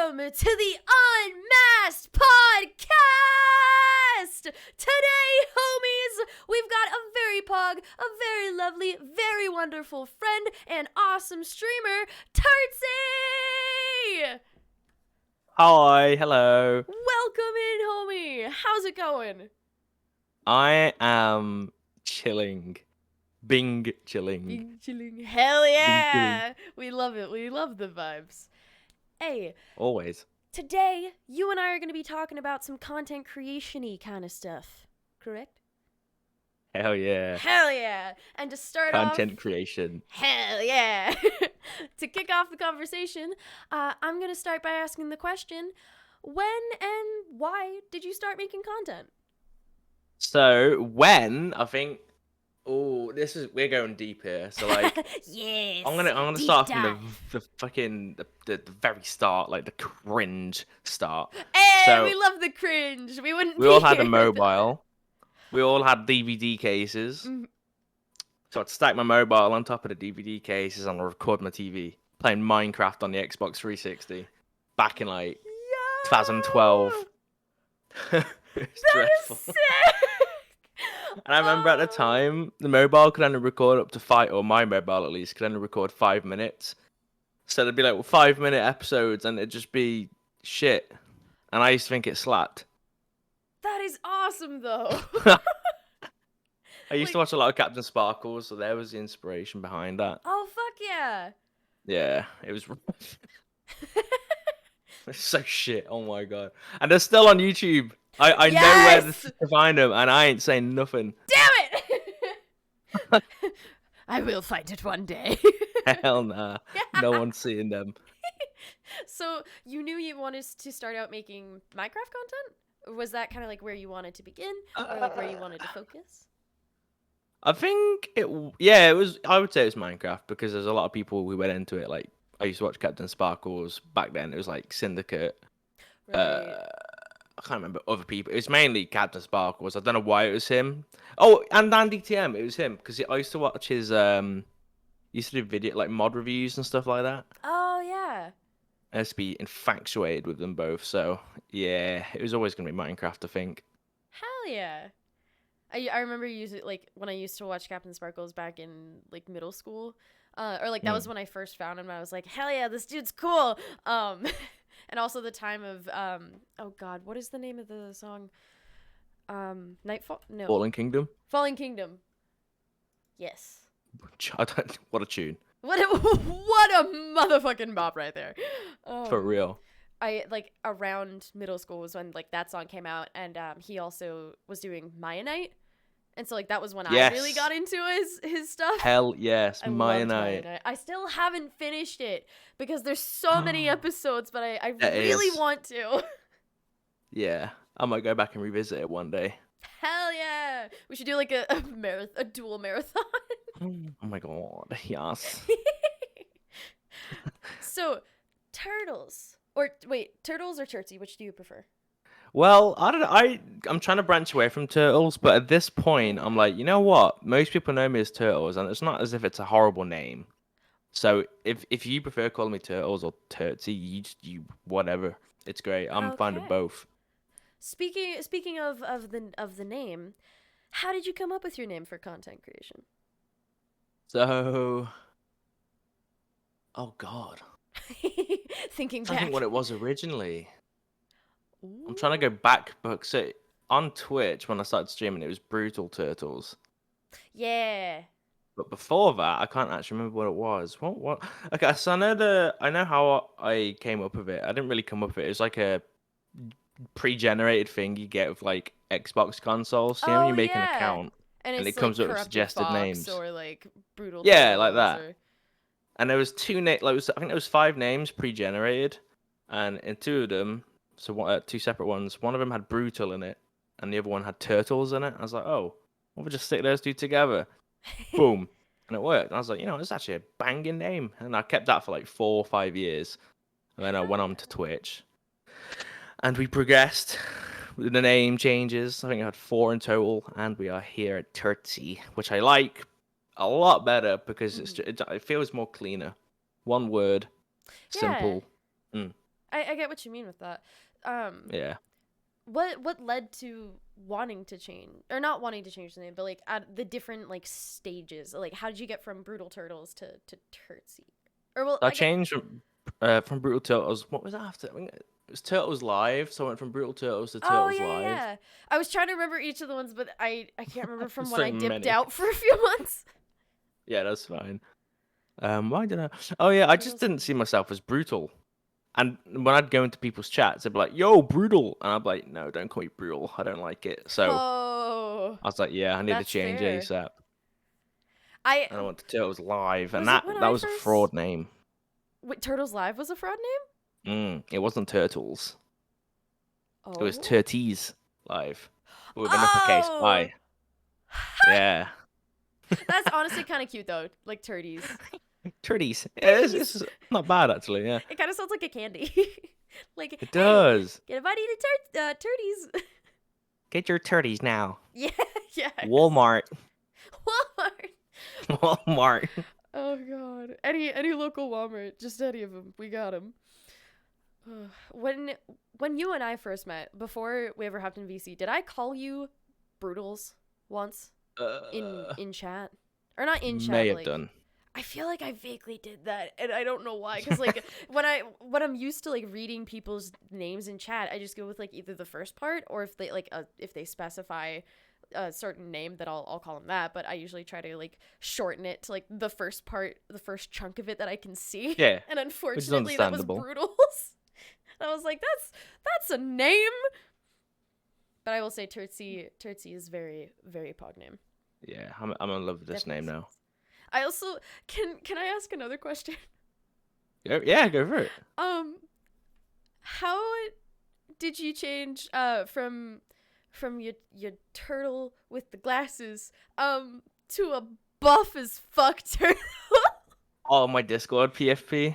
welcome to the Unmasked Podcast! Today, homies, we've got a very pog, a very lovely, very wonderful friend, and awesome streamer, Turtsie! Hi, hello. Welcome in, homie! How's it going? I am chilling. Bing chilling. Bing chilling. Hell yeah! Bing We love it. We love the vibes. Hey, Always. today, you and I are going to be talking about some content creation-y kind of stuff. Correct? Hell yeah. Hell yeah! And to start Content off, creation. hell yeah! To kick off the conversation, I'm going to start by asking the question, when and why did you start making content? So when I think we're going deep here. So like Yes! I'm gonna deep start dive. from the fucking the very start, like the cringe start. Hey, So we love the cringe. We wouldn't we be all had a here without mobile. We all had DVD cases. Mhm. So I'd stack my mobile on top of the DVD cases and I'd record my TV playing Minecraft on the Xbox 360 back in like Yeah! 2012. It's That dreadful. is sick! And I remember at the time, the mobile could only record up to or my mobile at least, could only record 5 minutes. So there'd be like 5-minute episodes and it'd just be shit. And I used to think it slapped. That is awesome, though. I used to watch a lot of Captain Sparkles, so there was the inspiration behind that. Oh, fuck yeah. Yeah, it was it's so shit. Oh my god. And they're still on YouTube. I know where Yes! to find them, and I ain't saying nothing. Damn it! I will find it one day. Hell nah. No one's seeing them. So, you knew you wanted to start out making Minecraft content? Or was that kind of like where you wanted to begin? Or like where you wanted to focus? I think it was. I would say it was Minecraft because there's a lot of people who went into it. Like I used to watch Captain Sparkles back then. It was like Syndicate. Right. I can't remember other people. It was mainly Captain Sparkles. I don't know why it was him. Oh, and Andy TM. It was him because I used to watch his. He used to do video like mod reviews and stuff like that. Oh, yeah. I used to be infatuated with them both. So yeah, it was always gonna be Minecraft. I think. Hell yeah. I remember using like when I used to watch Captain Sparkles back in like middle school, or like that was when I first found him. I was like, hell yeah, this dude's cool. And also the time of oh god, what is the name of the song? Nightfall? No, Fallen Kingdom. Falling Kingdom. Yes. What a tune. What a motherfucking bop right there. For real. I like around middle school was when like that song came out, and he also was doing Maya Night, and so like that was when I really got into his stuff. Hell yes, I Maya loved Night. Night. I still haven't finished it because there's so many episodes, but I There really is. want to. Yeah, I might go back and revisit it one day. Hell yeah! We should do like a dual marathon. Oh my god, yes. So, turtles. Or wait, turtles or Turtsie? Which do you prefer? Well, I don't know. I'm trying to branch away from Turtles, but at this point, I'm like, you know what? Most people know me as Turtles, and it's not as if it's a horrible name. So if you prefer calling me Turtles or Turtsie, you whatever, it's great. I'm fine with Okay. both. Speaking of the name, how did you come up with your name for content creation? So, oh god, Thinking I back. think what it was originally. Ooh. I'm trying to go back, but so on Twitch when I started streaming, it was Brutal Turtles. Yeah. But before that, I can't actually remember what it was. What? Okay, so I know how I came up with it. I didn't really come up with it. It was like a pre-generated thing you get with like Xbox consoles. You know, when you make an account and and it's it comes like up with Corrupted suggested Fox names. or like Brutal Yeah, like Turtles that. or... And there was two I think there was 5 names pre-generated, and in 2 of them, so 2 separate ones. One of them had Brutal in it, and the other one had Turtles in it. I was like, oh, we'll just stick those 2 together. Boom. And it worked. And I was like, it's actually a banging name. And I kept that for like 4 or 5 years. And then I went on to Twitch. And we progressed with the name changes. I think I had 4 in total. And we are here at Turtsie, which I like a lot better because it feels more cleaner. One word. Simple. I get what you mean with that. Yeah. What led to wanting to change, or not wanting to change the name, but like at the different like stages? Like, how did you get from Brutal Turtles to Turtsie? Or well, I changed from Brutal Turtles. What was after? I mean, it was Turtles Live, so I went from Brutal Turtles to Oh Turtles yeah, Live. yeah. I was trying to remember each of the ones, but I can't remember from when So I dipped many. out for a few months. Yeah, that's fine. Why did I? Oh yeah, I just Turtles. didn't see myself as brutal. And when I'd go into people's chats, they'd be like, "Yo, brutal," and I'd be like, "No, don't call me brutal. I don't like it." So Oh, I was like, "Yeah, I need to that's change fair. ASAP." I And I went to Turtles Live, and was it when that I was a first. fraud name. Wait, Turtles Live was a fraud It wasn't Turtles. name? It was Oh. Turtties Live with an uppercase Oh. I. Yeah, That's honestly kind of cute though, like turdies. Turtties. Yeah, Turdies. it's not bad actually. Yeah, It kind of sounds like a candy. Like, it hey, does. get a bite of turdies. Get your turdies now. Yeah, yes. Walmart. Walmart. Walmart. Oh god. Any local Walmart, just any of them. We got them. When you and I first met, before we ever hopped in VC, did I call you Brutals once in chat? Or not in chat, May but have like done. I feel like I vaguely did that, and I don't know why. Cause like when I'm used to like reading people's names in chat, I just go with like either the first part or if they like if they specify a certain name, that I'll call them that. But I usually try to like shorten it to like the first part, the first chunk of it that I can see. Yeah, And which is unfortunately, that was understandable. Brutals. And I was like, that's a name. But I will say Turtsie is very very pog name. Yeah, I'm in love with this Definitely name now. I also can I ask another question? Yeah, go for it. How did you change from your turtle with the glasses to a buff as fuck turtle? Oh, my Discord PFP. Yeah.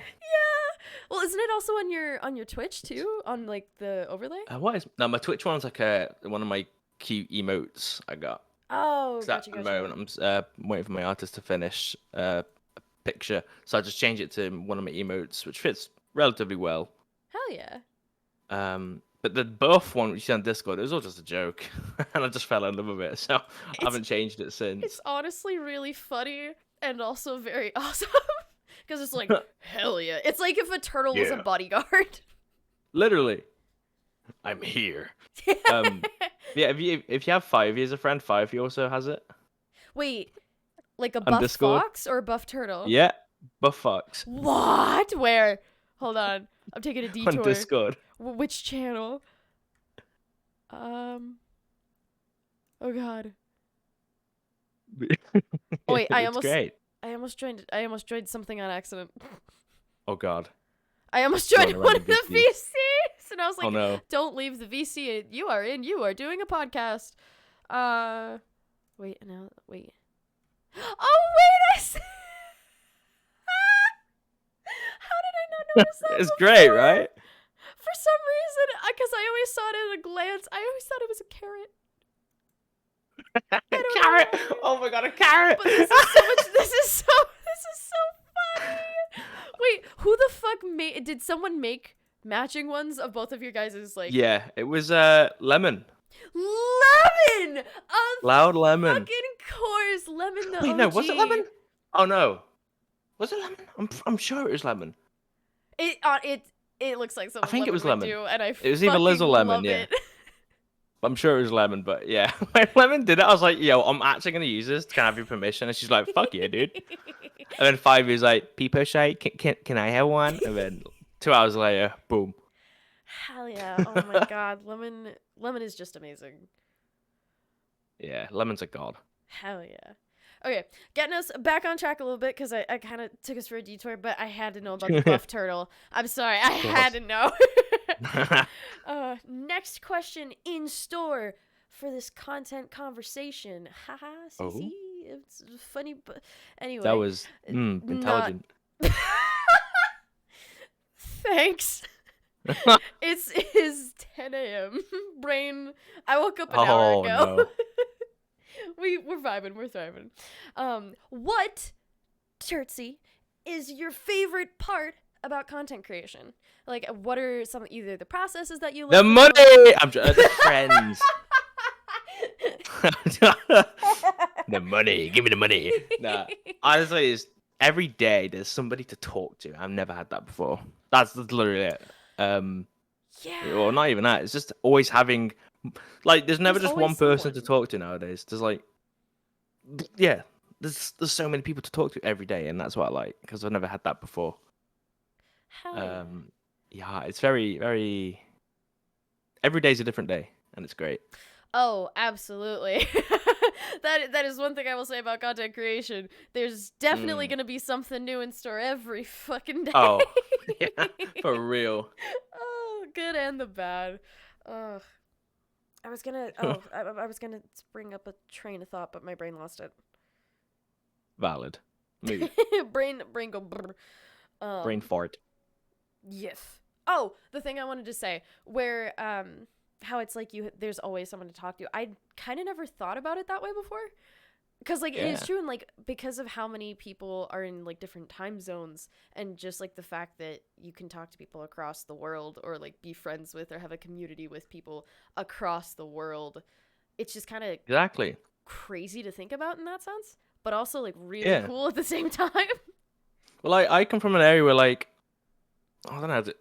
Well, isn't it also on your Twitch too? On like the overlay? What is no? My Twitch one's like one of my cute emotes I got. Oh, So gotcha, at the gotcha. moment, I'm waiting for my artist to finish a picture, so I just changed it to one of my emotes, which fits relatively well. Hell yeah. But the buff one, which you see on Discord, it was all just a joke, and I just fell in love with it. So I haven't changed it since. It's honestly really funny and also very awesome. Because it's like, hell yeah. It's like if a turtle was a bodyguard. Literally, I'm here. Yeah, if you have Fivey as a friend, Fivey also has it. Wait, like a On buff Discord? fox or a buff turtle? Yeah, Buff Fox What? Where? Hold on. I'm taking a detour. on Discord. Which channel? Oh god. Oh wait, It's great. I almost joined something on accident. Oh god. I almost You're on joined a one of random the VC. VCs, and I was like, Oh no. "Don't leave the VC. You are doing a podcast." Wait, no, wait. Oh wait, how did I not notice that? It's before? great, right? For some reason, because I always saw it at a glance, I always thought it was a carrot. Carrot! Know. Oh my god, a carrot! But this is so much. This is so funny. Wait, who the fuck did someone make matching ones of both of your guys' like? Yeah, it was Lemon. Lemon. Of Loud Lemon. fucking course, Lemon the Wait, OG. no, was it Lemon? Oh no. Was it Lemon? I'm sure it was Lemon. It looks like something I think it was Lemon. do, and I It was either Liz or Lemon, love yeah. it. I'm sure it was Lemon, but yeah. When Lemon did it, I was like, yo, I'm actually going to use this. Can I have your permission? And she's like, fuck yeah, dude. And then 5 years like, Peepo Shay, can I have one? And then 2 hours later, boom. Hell yeah. Oh my god. Lemon is just amazing. Yeah, Lemon's a god. Hell yeah. Okay, getting us back on track a little bit, because I kind of took us for a detour, but I had to know about the buff turtle. I'm sorry, I had to know. Next question in store for this content conversation. Haha, see, it's funny, but anyway. That was intelligent. Thanks. It is 10 a.m. Brain, I woke up an hour ago. No. We're vibing, we're thriving. What, Turtsie, is your favorite part about content creation? Like, what are some either the processes that you The love? money. I'm just friends. The money. Give me the money. Nah, honestly, it's every day there's somebody to talk to. I've never had that before. That's literally it. Yeah. Well, not even that. It's just always having, like, there's never There's just one always person to someone. talk to nowadays. There's like, yeah, there's so many people to talk to every day, and that's what I like because I've never had that before. Hell yeah. Yeah, it's very, very. Every day's a different day, and it's great. Oh, absolutely. That is one thing I will say about content creation. There's definitely gonna be something new in store every fucking day. Oh, yeah, for real. Oh, good and the bad. Ugh. I was gonna I was gonna bring up a train of thought, but my brain lost it. Valid. Maybe. brain go brr. Brain fart. Yes. Oh, the thing I wanted to say, where how it's like there's always someone to talk to. I kind of never thought about it that way before. Cuz like it is true, and like because of how many people are in like different time zones, and just like the fact that you can talk to people across the world, or like be friends with or have a community with people across the world. It's just kind of Exactly. crazy to think about in that sense, but also like really Yeah. cool at the same time. Well, I come from an area where like I don't know,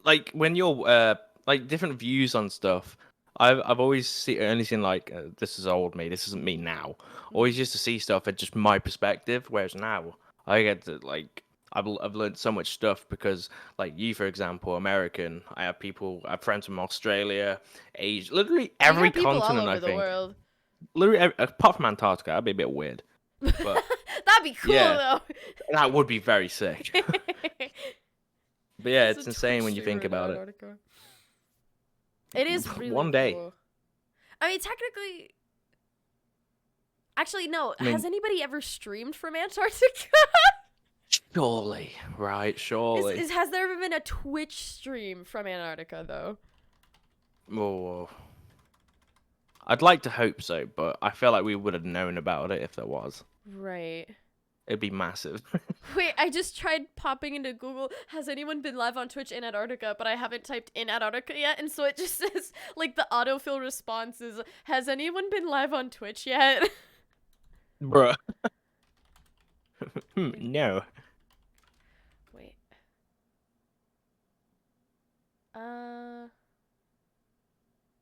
like when you're like different views on stuff. I've always only seen like this is old me. This isn't me now. Always used to see stuff at just my perspective, whereas now I get to like I've learned so much stuff because like you, for example, American. I have friends from Australia, Asia, literally You every got people all continent. over I the think world. literally apart from Antarctica, that'd be a bit weird, but That'd be cool yeah, though. that would be very sick. But yeah, It's it's a insane Twitch when you streamer think in about it. Antarctica. It is really One day. cool. I mean, technically, actually, no. I mean, Has anybody ever streamed from Antarctica? surely, right? Surely. Has there ever been a Twitch stream from Antarctica though? Oh, I'd like to hope so, but I feel like we would have known about it if there was. Right. It'd be massive. Wait, I just tried popping into Google. Has anyone been live on Twitch in Antarctica? But I haven't typed in Antarctica yet, and so it just says like the autofill response is, "Has anyone been live on Twitch yet?" Bruh. No. Wait.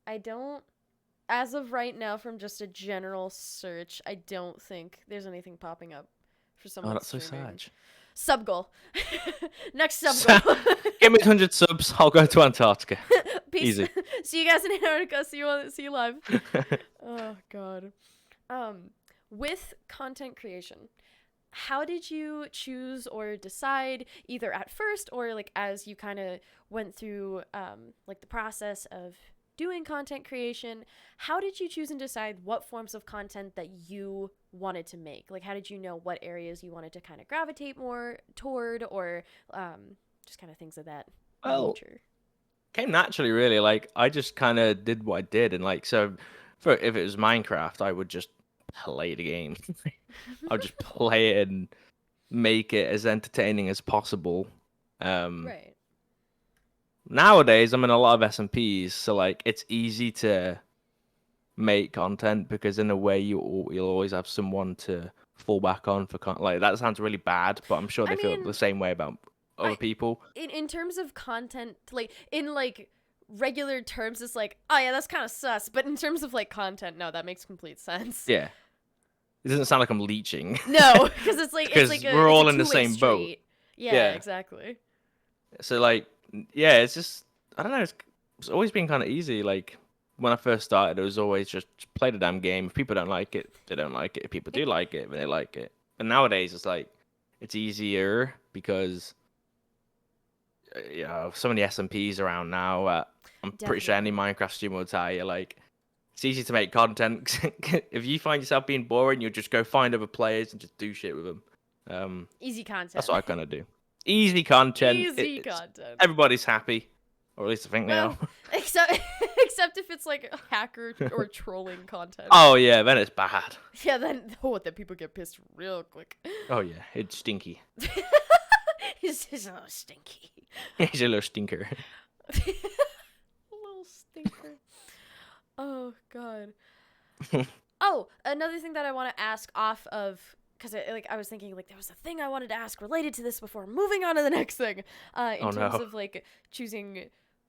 I don't. As of right now, from just a general search, I don't think there's anything popping up for someone Oh, that's so streaming. sad. Sub goal. Next sub goal. Give me 100 subs, I'll go to Antarctica. Peace. Easy. See you guys in Antarctica. See you live. Oh god. With content creation, how did you choose or decide, either at first or like as you kind of went through like the process of doing content creation, how did you choose and decide what forms of content that you wanted to make? Like, how did you know what areas you wanted to kind of gravitate more toward, or just kind of things of that nature? Came naturally, really. Like, I just kind of did what I did, and like, so if it was Minecraft, I would just play the game. I would just play it and make it as entertaining as possible. Right. Nowadays, I'm in a lot of SMPs, so like it's easy to make content because in a way you'll always have someone to fall back on for like that sounds really bad, but I'm sure they feel the same way about other people. In terms of content, like in like regular terms, it's like, oh yeah, that's kind of sus. But in terms of like content, no, that makes complete sense. Yeah, it doesn't sound like I'm leeching. No, because it's like we're all in the same boat. Yeah, exactly. So like, yeah, it's just I don't know. It's always been kind of easy. Like when I first started, it was always just play the damn game. If people don't like it, they don't like it. If people do like it, then they like it. But nowadays, it's like it's easier because you know so many SMPs around now. I'm pretty sure any Minecraft streamer will tell you like it's easy to make content. If you find yourself being boring, you'll just go find other players and just do shit with them. Easy content. That's what I kind of do. Easy content. Easy content. Everybody's happy, or at least I think they are. Except if it's like hacker or trolling content. Oh yeah, then it's bad. Yeah, then people get pissed real quick. Oh yeah, it's stinky. He's a little stinky. He's a little stinker. A little stinker. Oh God. Oh, another thing that I want to ask off of, because I was thinking like there was a thing I wanted to ask related to this before moving on to the next thing. In terms of like choosing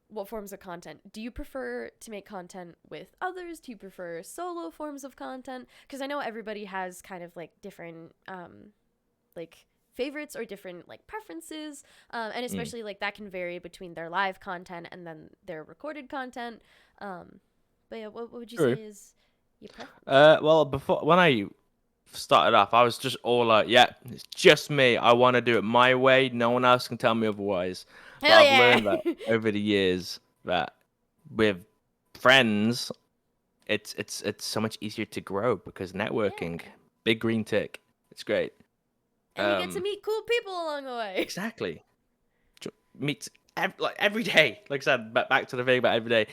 what forms of content. Do you prefer to make content with others? Do you prefer solo forms of content? Because I know everybody has kind of like different like favorites or different like preferences, and especially like that can vary between their live content and then their recorded content. But yeah, what would you say is your preference? Well, before when I started off, I was just all like, yeah, it's just me. I want to do it my way. No one else can tell me otherwise. But Hell I've yeah. learned that over the years that with friends, it's so much easier to grow because networking, Yeah. big green tick. It's great. And you get to meet cool people along the way. Exactly. Meet like every day. Like I said, back to the thing about every day.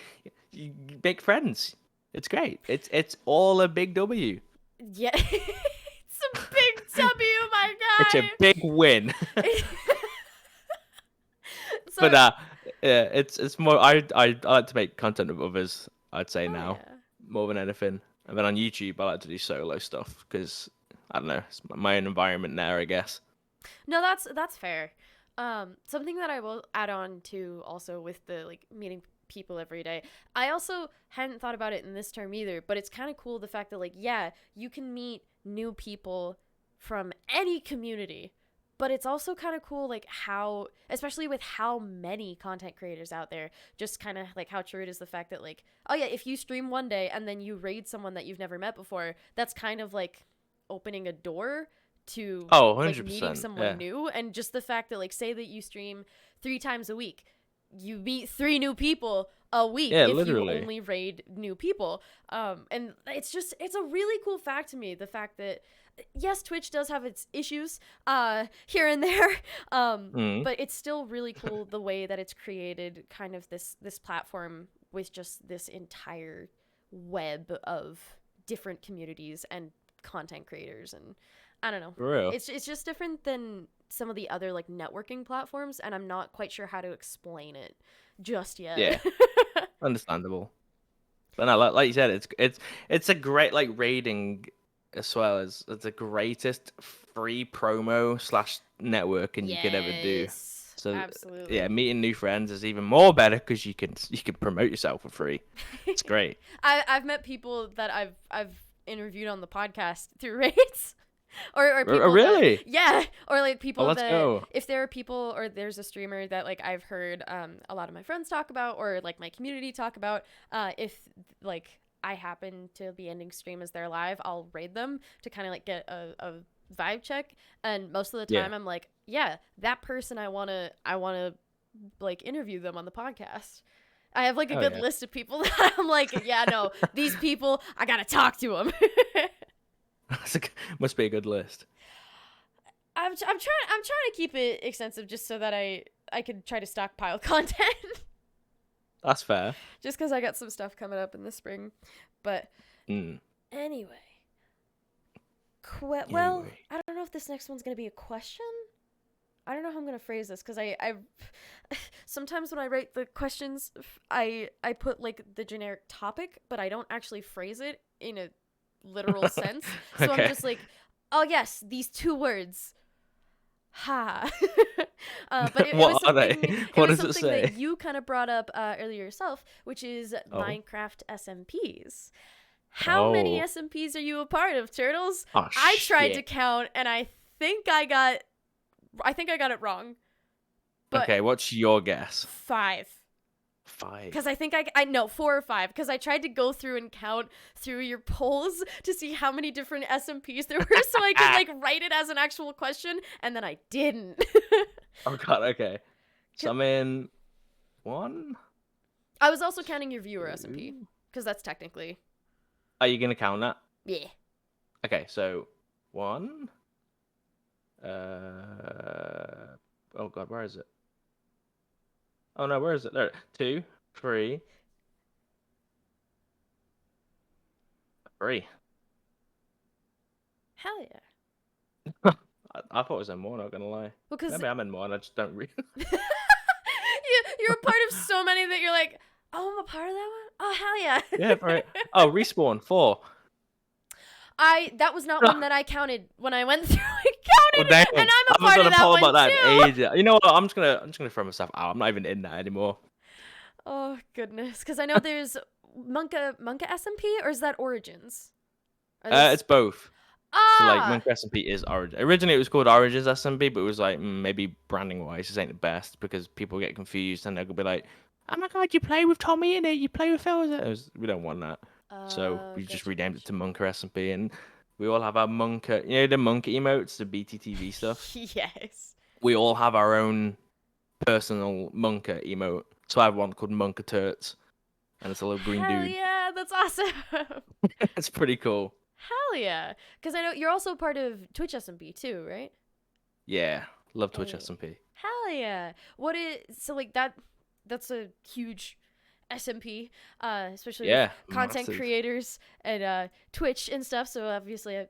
You make friends. It's great. It's all a big W. Yeah. It's a big W, my It's a guy. big win. So, But yeah, it's more. I like to make content with others. I'd say now yeah. more than anything. And then on YouTube, I like to do solo stuff because I don't know, it's my own environment there, I guess. No, that's fair. Something that I will add on to also with the like meeting people every day. I also hadn't thought about it in this term either, but it's kind of cool the fact that like yeah, you can meet new people from any community. But it's also kind of cool like how especially with how many content creators out there, just kind of like how true it is the fact that like oh yeah, if you stream one day and then you raid someone that you've never met before, that's kind of like opening a door to Oh, like meeting 100%. someone Yeah. new. And just the fact that like say that you stream 3 times a week, you meet 3 new people a week Yeah, if you literally. only raid new people. And it's a really cool fact to me, the fact that yes, Twitch does have its issues here and there, Mm. but it's still really cool the way that it's created kind of this platform with just this entire web of different communities and content creators. And I don't know, For real. it's just different than some of the other like networking platforms, and I'm not quite sure how to explain it just Yeah, yet. understandable. But no, like you said, it's a great like raiding as well as it's the greatest free promo slash networking you could ever do. Yes, So yeah, absolutely. meeting new friends is even more better because you can promote yourself for free. It's great. I've met people that I've interviewed on the podcast through raids. Or Oh, people that really? yeah, or like Oh, people let's that go. if there are people or there's a streamer that like I've heard a lot of my friends talk about or like my community talk about, if like I happen to be ending stream as they're live, I'll raid them to kind of like get a vibe check. And most of the Yeah. time I'm like, yeah, that person I want to like interview them on the podcast. I have like a Oh good yeah. list of people that I'm like, yeah, no, these people, I got to talk to them. Must be a good list. I'm trying to keep it extensive just so that I could try to stockpile content. That's fair. Just because I got some stuff coming up in the spring. But Mm. anyway. Well, Anyway. I don't know if this next one's going to be a question. I don't know how I'm going to phrase this because I sometimes when I write the questions, I put like the generic topic, but I don't actually phrase it in a literal sense. So Okay. I'm just like, oh yes, these 2 words. Ha. But it was What are they? something. It What was does it something that say? you kind of brought up earlier yourself, which is Oh. Minecraft SMPs. How many Oh. SMPs are you a part of, Turtles? Oh I tried to shit. count, and I think I got it wrong. But Okay, what's your guess? 5. 5. Because I think I know 4 or 5. Because I tried to go through and count through your polls to see how many different SMPs there were, so I could like write it as an actual question, and then I didn't. Oh god, okay. So I'm in 1. I was also counting your viewer SMP, 2. because that's technically Are you gonna count that? yeah. Okay, so 1. Oh god, where is it? Oh no, where is it? There. 2, 3, 3. Hell yeah. I thought it was in more. Not gonna lie. Well, because Maybe I'm in more, and I just don't read. you're a part of so many that you're like, oh, I'm a part of that one. Oh, hell yeah. Yeah, right. Oh, respawn 4. That was not one that I counted when I went through and Well, counted, damn. and I'm a I was part of gonna that follow one about that too. in ages. You know what? I'm just gonna throw myself out. I'm not even in that anymore. Oh goodness, because I know there's Monka SMP, or is that Origins? It's both. So like Ah, Minecraft SMP is Origin. Originally it was called Origins SMP, but it was like maybe branding wise this ain't the best because people get confused and they'll be like, "Oh my god, you play with Tommy in it, you play with Phil." We don't want that. So we just renamed it to Monka SMP, and we all have our Monka, the Monka emotes, the BTTV stuff. yes. We all have our own personal Monka emote. So I have one called Monka Turts, and it's a little green Hell dude. yeah, that's awesome. It's pretty cool. Hell yeah, because I know you're also part of Twitch SMP too, right? Yeah, love Twitch Hey. SMP. Hell yeah. What is so like that? That's a huge SMP, especially with Yeah, content massive. creators and Twitch and stuff. So obviously, I'm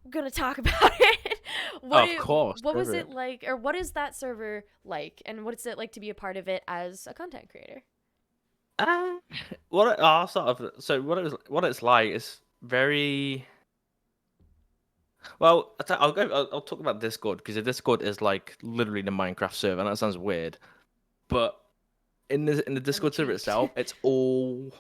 gonna talk about it. Of course. What was it like, or what is that server like, and what is it like to be a part of it as a content creator? I'll sort of. So what it's like is very well. I'll talk about Discord because the Discord is like literally the Minecraft server, and that sounds weird, but in the Discord server intrigued. itself, it's all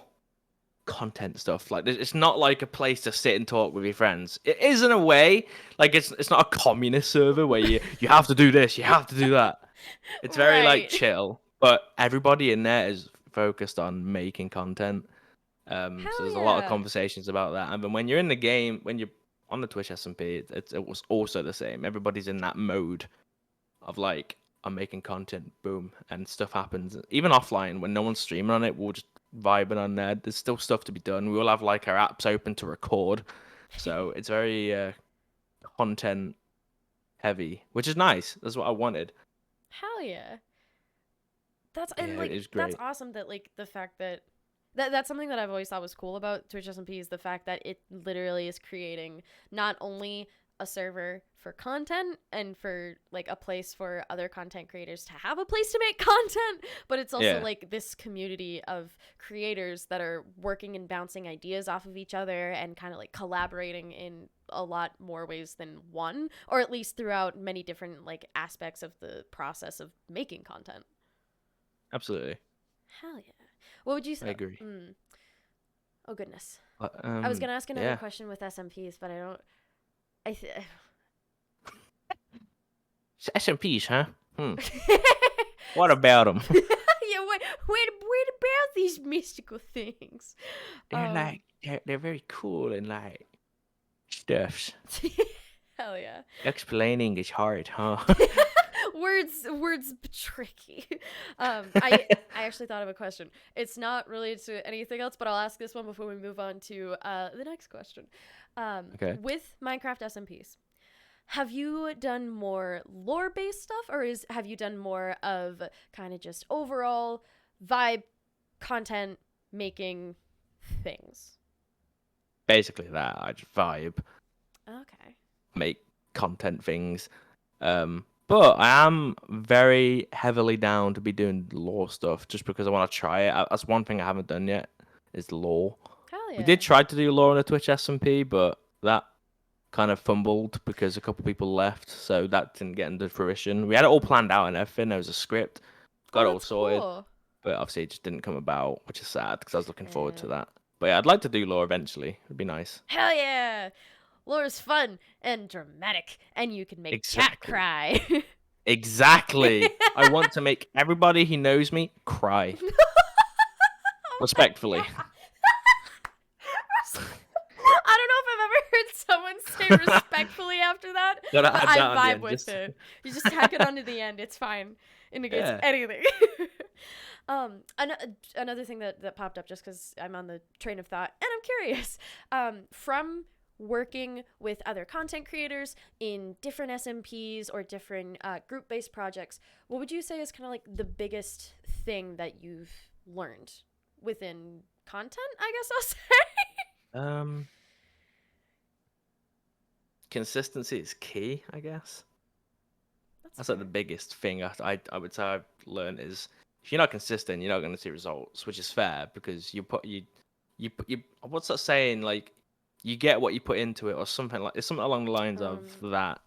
content stuff. Like it's not like a place to sit and talk with your friends. It is in a way. Like it's not a communist server where you have to do this, you have to do that. It's very like Right. chill, but everybody in there is focused on making content. So Hell there's a lot of yeah. conversations about that. And then when you're in the game, when you're on the Twitch SMP, it was also the same. Everybody's in that mode of like, I'm making content, boom, and stuff happens. Even offline, when no one's streaming on it, we'll just vibing on there. There's still stuff to be done. We all have like our apps open to record, so it's very content heavy, which is nice. That's what I wanted. Hell yeah. That's and Yeah, it like is that's great. awesome that like the fact that that's something that I've always thought was cool about Twitch SMP is the fact that it literally is creating not only a server for content and for like a place for other content creators to have a place to make content, but it's also Yeah, like this community of creators that are working and bouncing ideas off of each other and kind of like collaborating in a lot more ways than one, or at least throughout many different like aspects of the process of making content. absolutely. Hell yeah. What would you I say? agree. Oh goodness. But, I was gonna ask another yeah. question with SMPs, but I don't. I. SMPs, huh? What about them? Yeah. What about these mystical things? They're very cool and like stuffs. Hell yeah. Explaining is hard, huh? words tricky. I actually thought of a question. It's not related to anything else, but I'll ask this one before we move on to the next question. Okay. With Minecraft SMPs, have you done more lore based stuff, or have you done more of kind of just overall vibe content making things? Basically that. I just vibe, Okay. make content things. But I am very heavily down to be doing lore stuff just because I want to try it. That's one thing I haven't done yet is lore. Hell We yeah. did try to do lore on the Twitch SMP, but that kind of fumbled because a couple people left, so that didn't get into fruition. We had it all planned out and everything. There was a script, got Oh, it all that's sorted, cool. but obviously it just didn't come about, which is sad because I was looking forward to Uh, that. But yeah, I'd like to do lore eventually. It'd be nice. Hell yeah. Lore's fun and dramatic, and you can make chat Exactly. cry. Exactly. I want to make everybody who knows me cry. Oh my Respectfully. God. I don't know if I've ever heard someone say respectfully after that, Gotta but add I that on the vibe end, with just it. You just tack it onto the end. It's fine. It negates yeah. anything. Another thing that popped up just because I'm on the train of thought and I'm curious. From working with other content creators in different SMPs or different group-based projects, what would you say is kind of like the biggest thing that you've learned within content, I guess I'll say? Consistency is key, I guess. That's like the biggest thing I would say I've learned is if you're not consistent, you're not going to see results, which is fair because you what's that saying, like you get what you put into it or something, like it's something along the lines of that.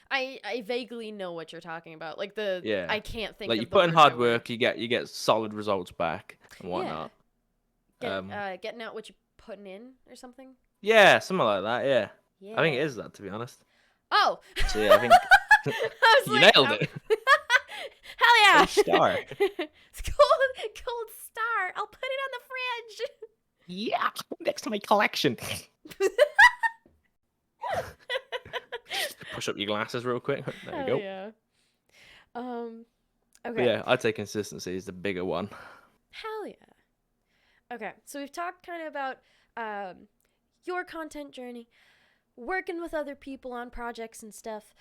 I vaguely know what you're talking about. Like Yeah, I can't think like you of the put in word by hard word. work, you get solid results back and Yeah. whatnot. Getting out what you're putting in or something. Yeah, something like that. Yeah, I think it Yeah. is that, to be honest. Oh. So yeah, I think I was you like, nailed it. hell yeah. Gold star. It's gold star. I'll put it on the fridge. Yeah, next to my collection. Push up your glasses real quick. There you Hell go. yeah. But Okay. yeah, I'd say consistency is the bigger one. Hell yeah. Okay, so we've talked kind of about your content journey, working with other people on projects and stuff.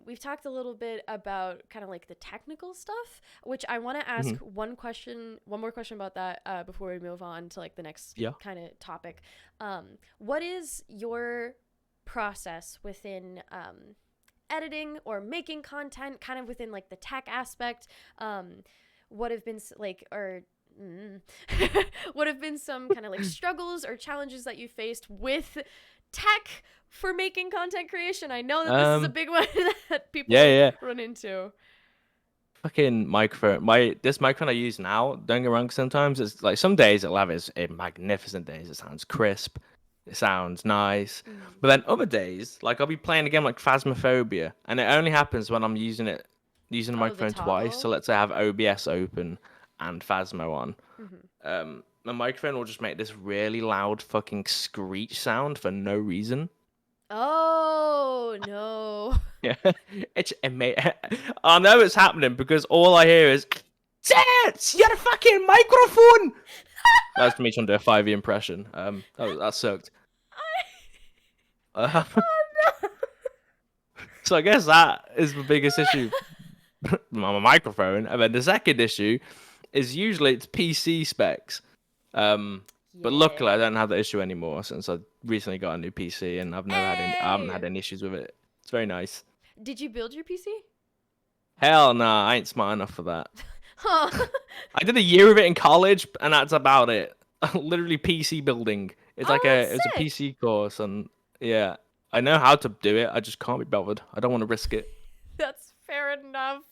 We've talked a little bit about kind of like the technical stuff, which I want to ask one more question about that before we move on to like the next kind of topic. What is your process within editing or making content, kind of within like the tech aspect? What have been what have been some kind of like struggles or challenges that you faced with tech for making content creation? I know that this is a big one that people run into. Fucking microphone. This microphone I use now, don't get me wrong, sometimes it's like some days it'll have its magnificent days. It sounds crisp. It sounds nice. But then other days, like I'll be playing a game like Phasmophobia, and it only happens when I'm using the microphone twice. So let's say I have OBS open and Phasmo on. My microphone will just make this really loud fucking screech sound for no reason. Oh no. Yeah, I know it's happening because all I hear is "Tits, your fucking microphone." That's me trying to do a 5e impression. That sucked. Oh no. So I guess that is the biggest issue. My microphone, and then the second issue is usually it's PC specs. But luckily I don't have that issue anymore since I recently got a new PC and I haven't had any issues with it. It's very nice. Did you build your PC? Hell nah, I ain't smart enough for that. Huh. I did a year of it in college and that's about it. Literally PC building. It's it's a PC course and yeah, I know how to do it. I just can't be bothered. I don't want to risk it. That's fair enough.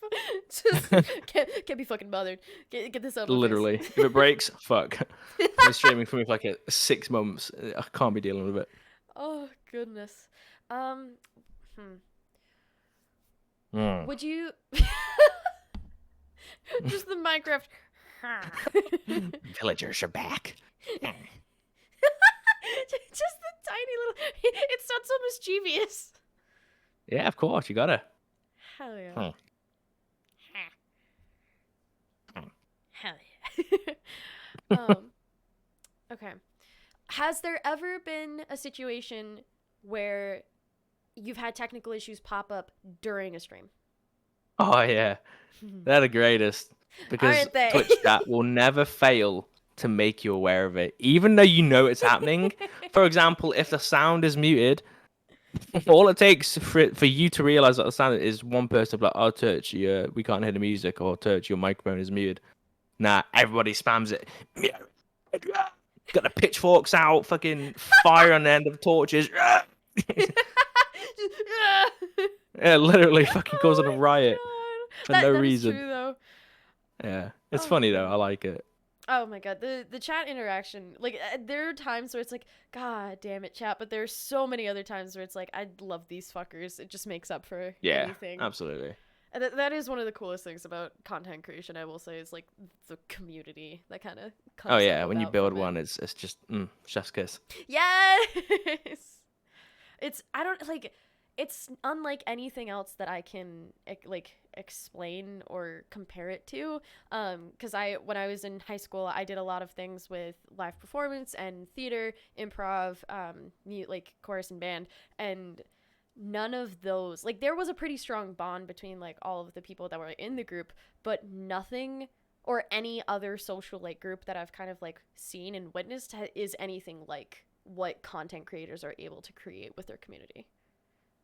Just can't be fucking bothered. Get this out of my Literally. face. If it breaks, fuck. Been streaming for me for like 6 months. I can't be dealing with it. Oh goodness. Would you just the Minecraft Villagers are back. just the tiny little it's not so mischievous. Yeah, of course, you gotta. Hell yeah. Hell yeah. Okay. Has there ever been a situation where you've had technical issues pop up during a stream? Oh yeah, they're the greatest because Twitch chat will never fail to make you aware of it, even though you know it's happening. For example, if the sound is muted, all it takes for you to realize that the sound is one person be like, "Oh, Turtsie, we can't hear the music," or "Turtsie, your microphone is muted." Nah, everybody spams it. Got the pitchforks out, fucking fire on the end of torches. Yeah, literally fucking causing a riot for no reason. That is true, though. Yeah, it's funny though. I like it. Oh my god, the chat interaction. Like, there are times where it's like, God damn it, chat. But there's so many other times where it's like, I love these fuckers. It just makes up for anything. Yeah, absolutely. And that is one of the coolest things about content creation, I will say, is like the community that kind of comes. Oh yeah, when you build one, it's just chef's kiss. Yes. It's unlike anything else that I can like explain or compare it to. Because when I was in high school, I did a lot of things with live performance and theater, improv, like chorus and band, and none of those, like, there was a pretty strong bond between like all of the people that were in the group, but nothing or any other social like group that I've kind of like seen and witnessed is anything like what content creators are able to create with their community.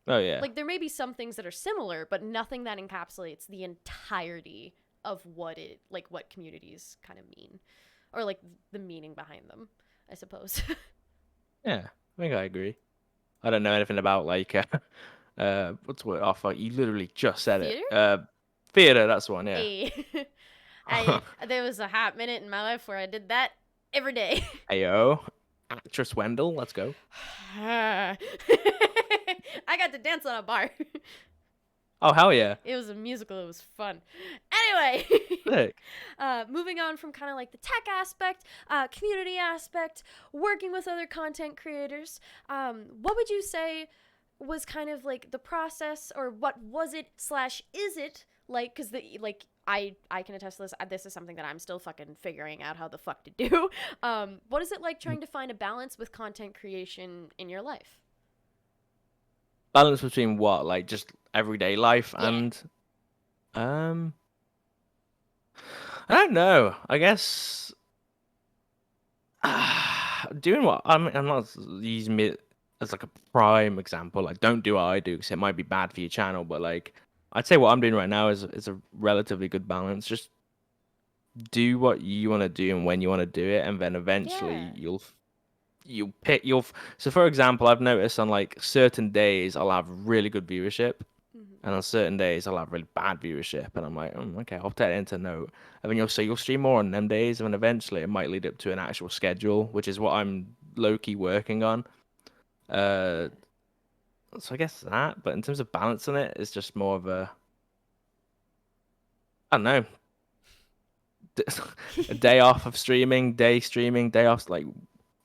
Oh yeah. Like there may be some things that are similar, but nothing that encapsulates the entirety of what communities kind of mean, or like the meaning behind them, I suppose. Yeah, I think I agree. I don't know anything about like what's the word? Oh fuck, you literally just said it. Theater? Theater, that's the one, yeah. A. I there was a hot minute in my life where I did that every day. Ayo. Actress Wendell, let's go. I got to dance on a bar. Oh hell yeah. It was a musical. It was fun. Anyway, Sick. moving on from kind of like the tech aspect, community aspect, working with other content creators. What would you say was kind of like the process, or what was it / is it like? Because I can attest to this. This is something that I'm still fucking figuring out how the fuck to do. What is it like trying to find a balance with content creation in your life? Balance between what? Like just everyday life Yeah. and I don't know. I guess doing what I'm not using it as like a prime example. Like, don't do what I do because it might be bad for your channel. But like, I'd say what I'm doing right now is a relatively good balance. Just do what you want to do and when you want to do it, and then eventually Yeah. you'll pick you'll. So for example, I've noticed on like certain days I'll have really good viewership, Mm-hmm. and on certain days I'll have really bad viewership, and I'm like, okay, I'll take that into note. And then you'll stream more on them days, and then eventually it might lead up to an actual schedule, which is what I'm low key working on. Uh, so I guess that. But in terms of balancing it, it's just more of a I don't know, a day off of streaming, day streaming, day off, like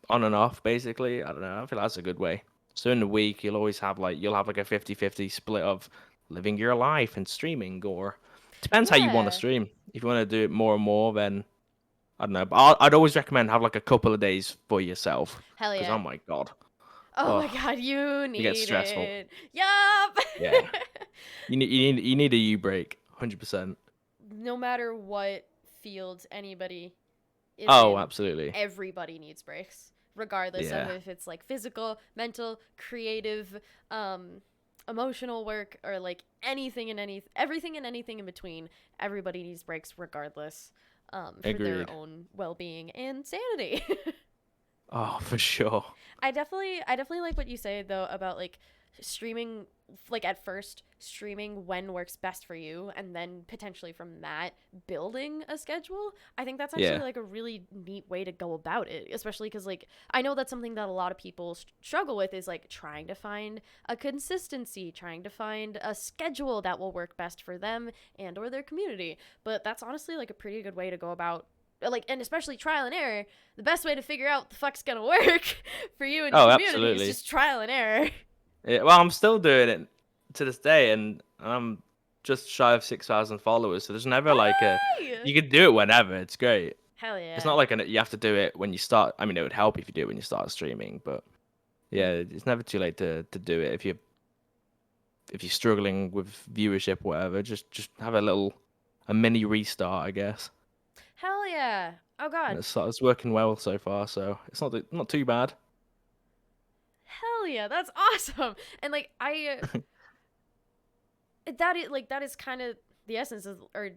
on and off, basically. I don't know. I feel that's a good way. So in the week, you'll have like a 50-50 split of living your life and streaming, or depends how you want to Yeah. stream. If you want to do it more and more, then I don't know. But I'd always recommend have like a couple of days for yourself, Hell because oh yeah. my god, Oh my oh, god, you it gets need stressful. it. Yup. Yeah, you need a U break, 100%. No matter what field anybody is Oh, in, absolutely. everybody needs breaks, regardless of Yeah, if it's like physical, mental, creative, emotional work, or like everything and anything in between. Everybody needs breaks regardless, for their agreed. own well-being and sanity. Oh, for sure. I definitely like what you say though about like streaming, like at first streaming when works best for you, and then potentially from that building a schedule. I think that's actually Yeah, like a really neat way to go about it, especially because like I know that's something that a lot of people struggle with, is like trying to find a consistency, trying to find a schedule that will work best for them and or their community. But that's honestly like a pretty good way to go about, like, and especially trial and error. The best way to figure out what the fuck's gonna work for you and your oh, community is absolutely. just trial and error. Yeah, well, I'm still doing it to this day, and I'm just shy of 6,000 followers. So there's never like a Hey! you could do it whenever. It's great. Hell It's yeah. not like you have to do it when you start. I mean, it would help if you do it when you start streaming, but yeah, Mhm. it's never too late to do it if you're struggling with viewership or whatever. Just have a mini restart, I guess. Hell yeah. Oh And god. it's working well so far, so it's not too bad. Hell yeah. That's awesome. And like that is kind of the essence of, or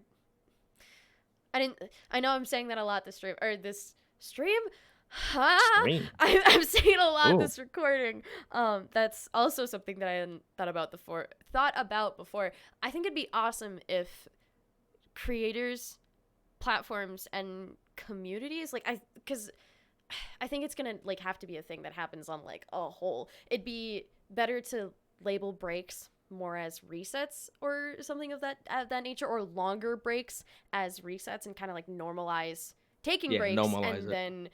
I know I'm saying that a lot this stream, or this stream. Huh? Stream. I'm saying a lot Oh, this recording. That's also something that I hadn't thought about before. I think it'd be awesome if creators, platforms, and communities, like because I think it's gonna like have to be a thing that happens on like a whole. It'd be better to label breaks more as resets or something of that nature, or longer breaks as resets, and kind of like normalize taking yeah, breaks normalize and it. then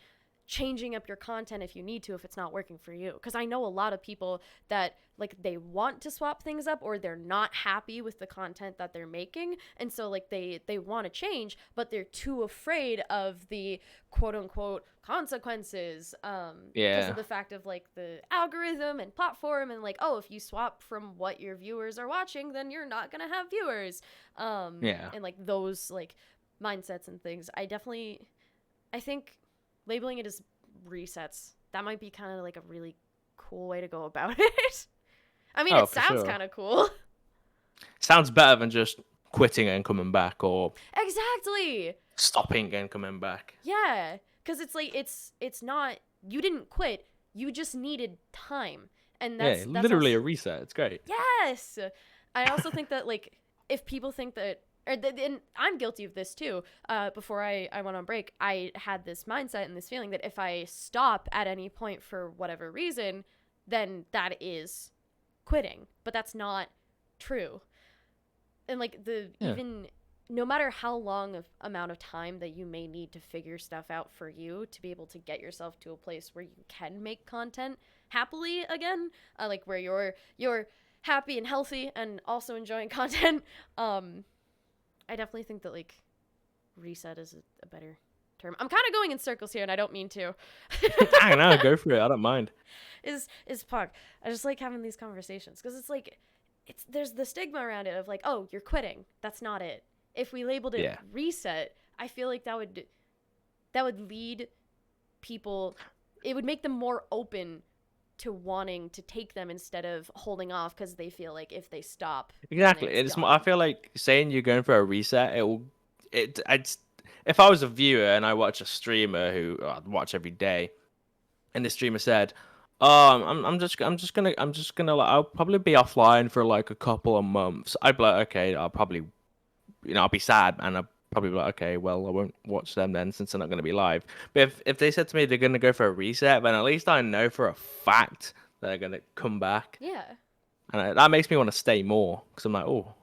changing up your content if you need to, if it's not working for you. Because I know a lot of people that like they want to swap things up, or they're not happy with the content that they're making, and so like they want to change, but they're too afraid of the quote unquote consequences, because Yeah, of the fact of like the algorithm and platform, and like, oh, if you swap from what your viewers are watching, then you're not gonna have viewers, yeah. and like those like mindsets and things. I think labeling it as resets, that might be kind of like a really cool way to go about it. I mean, Oh, it for sounds sure. kind of cool. Sounds better than just quitting and coming back, or Exactly. stopping and coming back. Yeah, because it's like it's not, you didn't quit, you just needed time, and Yeah, that's literally also, a reset. It's great. yes. I also think that, like, if people think that, and I'm guilty of this too. Before I went on break, I had this mindset and this feeling that if I stop at any point for whatever reason, then that is quitting, but that's not true. And like Yeah. even no matter how long of amount of time that you may need to figure stuff out for you to be able to get yourself to a place where you can make content happily again, like where you're happy and healthy and also enjoying content, I definitely think that, like, reset is a better term. I'm kind of going in circles here, and I don't mean to. I don't know. Go for it. I don't mind. is Puck. I just like having these conversations because it's like, there's the stigma around it of like, oh, you're quitting. That's not it. If we labeled it reset, I feel like that would lead people. It would make them more open to wanting to take them instead of holding off because they feel like if they stop, Exactly. It's more, I feel like saying you're going for a reset. If I was a viewer and I watch a streamer who I watch every day, and the streamer said, "Oh, I'm just gonna like, I'll probably be offline for like a couple of months." I'd be like, "Okay, I'll probably, I'll be sad, and I'll probably be like, okay, well, I won't watch them then since they're not gonna be live." But if they said to me they're gonna go for a reset, then at least I know for a fact that they're gonna come back, Yeah. and that makes me want to stay more because I'm like, oh,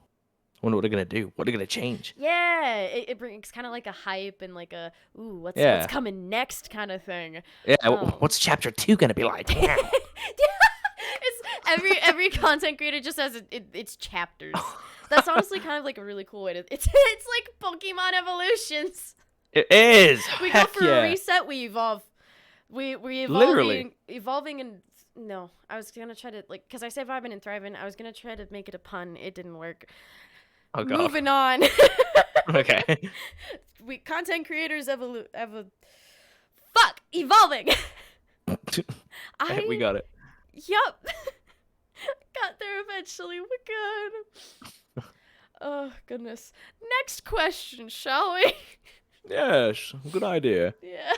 I wonder what they're gonna do, what they're gonna change. Yeah, it brings kind of like a hype and like a, ooh, what's Yeah. coming next kind of thing. Yeah. What's chapter 2 gonna be like? It's every content creator just has it's chapters. That's honestly kind of like a really cool way to. It's like Pokemon evolutions. It is. We Heck go for yeah. a reset. We evolve. We Literally. evolving and no. I was gonna try to, like, because I said vibing and thriving. I was gonna try to make it a pun. It didn't work. Oh god. Moving on. Okay. We content creators evolving. We got it. Yup. Got there eventually. We're good. Oh, goodness. Next question, shall we? Yes. Good idea. Yeah.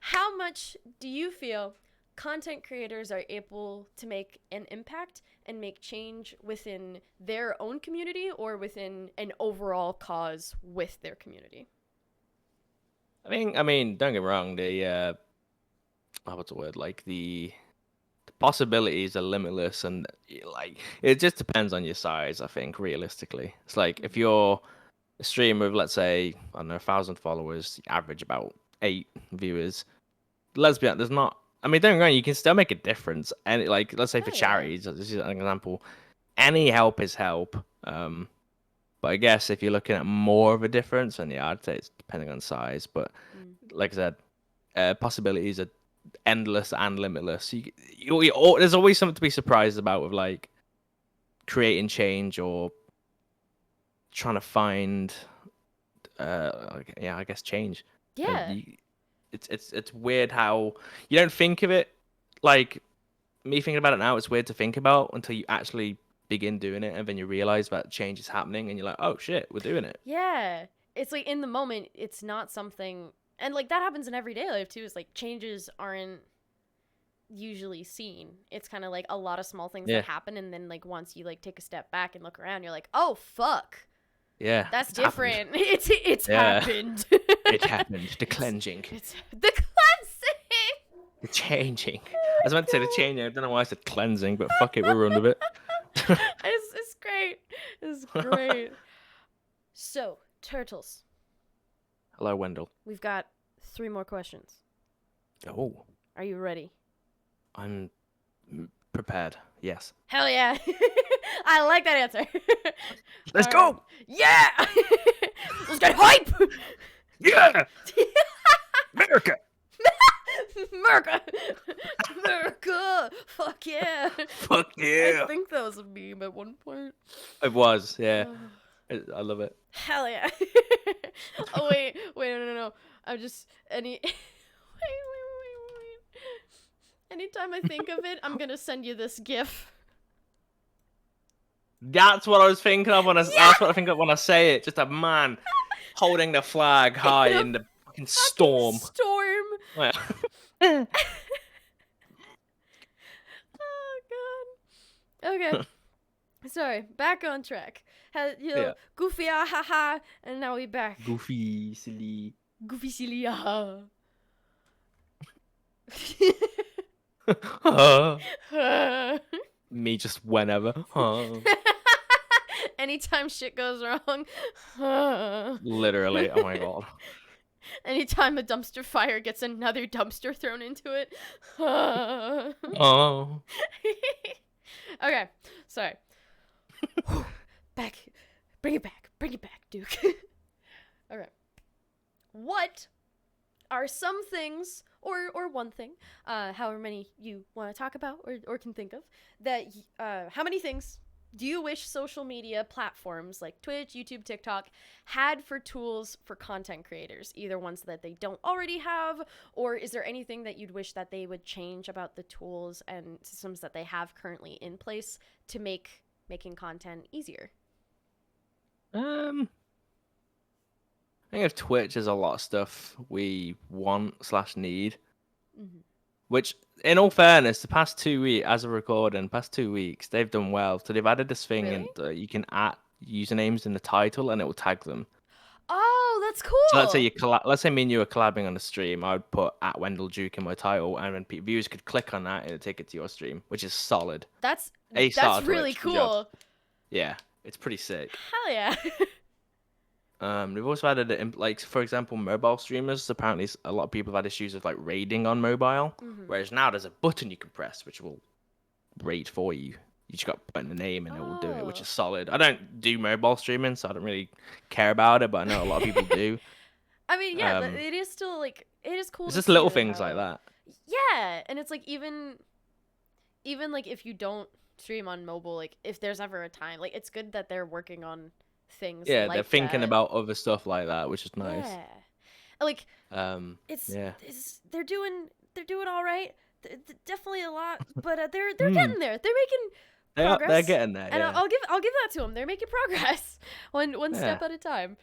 How much do you feel content creators are able to make an impact and make change within their own community or within an overall cause with their community? I mean, don't get me wrong. The what's the word? Like the possibilities are limitless, and like it just depends on your size. I think realistically, it's like if you're a streamer with, let's say, I don't know, 1,000 followers, you average about 8 viewers. Let's be honest, there's not. I mean, don't get me wrong, you can still make a difference, and like let's say for charities, this is an example. Any help is help. But I guess if you're looking at more of a difference, and yeah, I'd say it's depending on size. But like I said, possibilities are endless and limitless. There's always something to be surprised about with like creating change or trying to find, I guess change. Yeah. It's weird how you don't think of it. Like me thinking about it now, it's weird to think about until you actually begin doing it, and then you realize that change is happening, and you're like, oh shit, we're doing it. Yeah. It's like in the moment, it's not something, and like that happens in everyday life too. Is like changes aren't usually seen. It's kind of like a lot of small things that happen, and then like once you like take a step back and look around, you're like, oh fuck. Yeah. That's different. It's happened. It happened. The cleansing. It's the cleansing. The changing. I was meant to say the changing. I don't know why I said cleansing, but fuck it, we'll run with it. It's great. It's great. So, Turtles. Hello, Wendell. We've got 3 more questions. Oh. Are you ready? I'm prepared. Yes. Hell yeah. I like that answer. Let's go. Yeah. Let's get hype. Yeah. America. America. Fuck yeah. Fuck yeah. I think that was a meme at one point. It was, yeah. I love it. Hell yeah. Oh, wait, no. I'm just, wait. Anytime I think of it, I'm gonna send you this GIF. That's what I was thinking of that's what I think of when I say it. Just a man holding the flag high in the fucking storm. Yeah. Oh god. Okay. Sorry, back on track. Yeah. Goofy ha, and now we back. Goofy, silly. Goofy silly ah. Me just whenever. Anytime shit goes wrong. Literally. Oh my god. Anytime a dumpster fire gets another dumpster thrown into it. Oh. Okay, sorry. Back. Bring it back, Duke. Okay. What are some things, or one thing, however many you want to talk about or can think of, that, how many things do you wish social media platforms like Twitch, YouTube, TikTok had for tools for content creators? Either ones that they don't already have, or is there anything that you'd wish that they would change about the tools and systems that they have currently in place to make making content easier? I think of Twitch as a lot of stuff we want/need. Mm-hmm. Which, in all fairness, the past 2 weeks, as a recording, past 2 weeks, they've done well. So they've added this thing, Really? and you can add usernames in the title, and it will tag them. Oh, that's cool. So let's say let's say me and you are collabing on a stream. I would put @WendellDuke in my title, and then viewers could click on that and it'd take it to your stream, which is solid. That's really Twitch, cool. Yeah, it's pretty sick. Hell yeah. We've also added it in, like, for example, mobile streamers. Apparently, a lot of people have had issues with like raiding on mobile. Mm-hmm. Whereas now there's a button you can press which will raid for you. You just got to put in the name and it will do it, which is solid. I don't do mobile streaming, so I don't really care about it, but I know a lot of people do. I mean, yeah, but it is still like, it is cool. It's just little things like that. Yeah, and it's like even like if you don't stream on mobile, like if there's ever a time, like it's good that they're working on things. Yeah, like they're thinking that. about other stuff like that, which is nice. Yeah, like it's they're doing all right. Definitely a lot, but they're getting there. They're making progress. They're getting there. And yeah. I'll give that to them. They're making progress, one step at a time.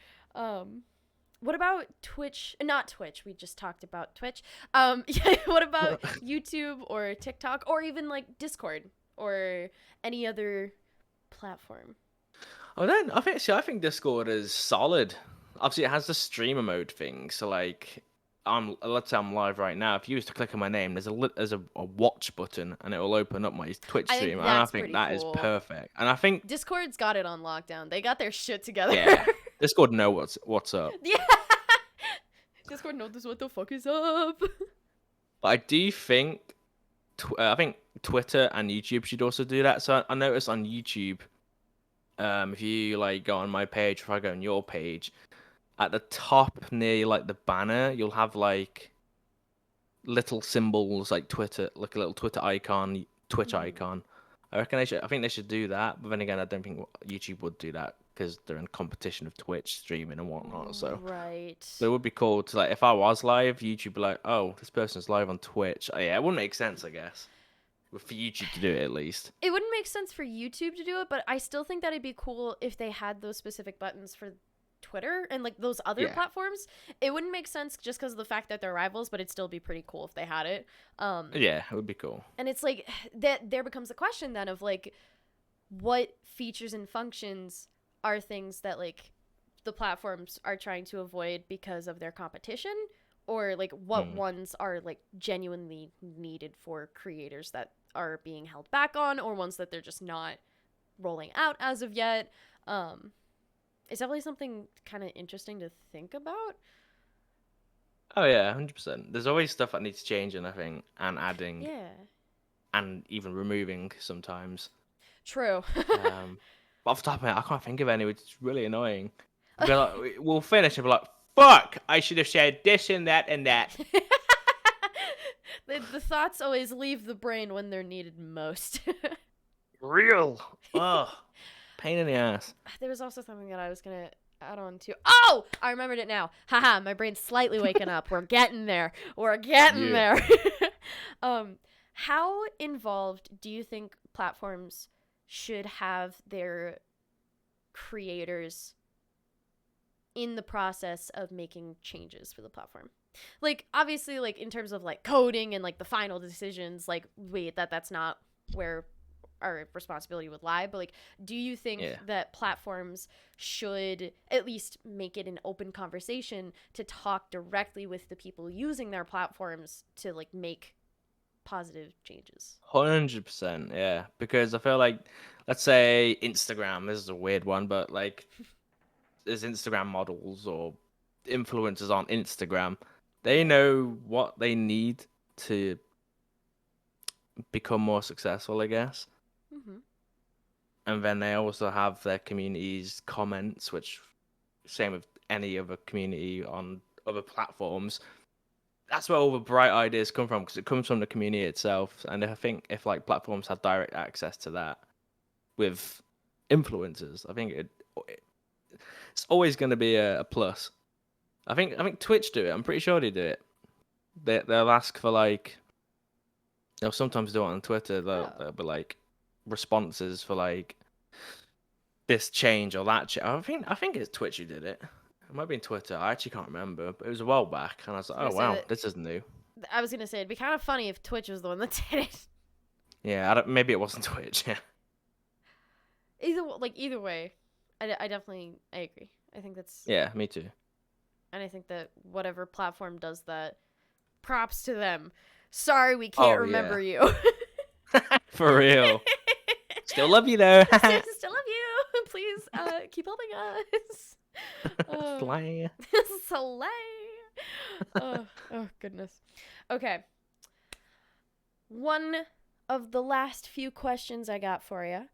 What about Twitch? Not Twitch. We just talked about Twitch. Yeah. What about YouTube or TikTok or even like Discord or any other platform? I think Discord is solid. Obviously, it has the streamer mode thing. So like, let's say I'm live right now. If you was to click on my name, there's a watch button, and it will open up my Twitch stream. And I think that is perfect. And I think Discord's got it on lockdown. They got their shit together. Yeah, Discord know what's up. Yeah, Discord knows what the fuck is up. But I do think, I think Twitter and YouTube should also do that. So I noticed on YouTube, if you like go on my page, if I go on your page, at the top near like the banner, you'll have like little symbols like Twitter, like a little Twitter icon, Twitch icon. I think they should do that. But then again, I don't think YouTube would do that because they're in competition with Twitch streaming and whatnot. So right. So it would be cool to, like, if I was live, YouTube would be like, oh, this person's live on Twitch. Oh, yeah, it wouldn't make sense, I guess. For YouTube to do it, at least. It wouldn't make sense for YouTube to do it, but I still think that it'd be cool if they had those specific buttons for Twitter and like those other platforms. It wouldn't make sense just because of the fact that they're rivals, but it'd still be pretty cool if they had it. Yeah, it would be cool. And it's like that there becomes the question then of like, what features and functions are things that like the platforms are trying to avoid because of their competition, or like what ones are like genuinely needed for creators that are being held back on, or ones that they're just not rolling out as of yet. It's definitely something kind of interesting to think about. Oh yeah, 100%. There's always stuff that needs changing, I think, and adding. Yeah. And even removing sometimes. True. But off the top of my head, I can't think of any, which is really annoying. Like, we'll finish and be like, fuck, I should have said this and that and that. The thoughts always leave the brain when they're needed most. Real. Ugh. Pain in the ass. There was also something that I was going to add on to. Oh, I remembered it now. Haha, my brain's slightly waking up. We're getting there. There. How involved do you think platforms should have their creators in the process of making changes for the platform. Like, obviously, like, in terms of, like, coding and, like, the final decisions, like, wait, that's not where our responsibility would lie. But, like, do you think that platforms should at least make it an open conversation to talk directly with the people using their platforms to, like, make positive changes? 100%, yeah. Because I feel like, let's say Instagram, this is a weird one, but like, there's Instagram models or influencers on Instagram. They know what they need to become more successful, I guess. Mm-hmm. And then they also have their community's comments, which same with any other community on other platforms. That's where all the bright ideas come from, because it comes from the community itself. And I think if like platforms had direct access to that with influencers, I think it's always going to be a plus. I think Twitch do it. I'm pretty sure they do it. They'll ask for like, they'll sometimes do it on Twitter. They'll be like responses for like this change or that change. I think it's Twitch who did it. It might be in Twitter. I actually can't remember, but it was a while back, and I was like, oh wow, this is new. I was gonna say it'd be kind of funny if Twitch was the one that did it. Yeah, maybe it wasn't Twitch. Yeah. Either way, I definitely agree. I think that's me too. And I think that whatever platform does that, props to them. Sorry, we can't remember you. For real. Still love you though. Still love you. Please keep helping us. Slay. Slay. Oh goodness. Okay. One of the last few questions I got for you.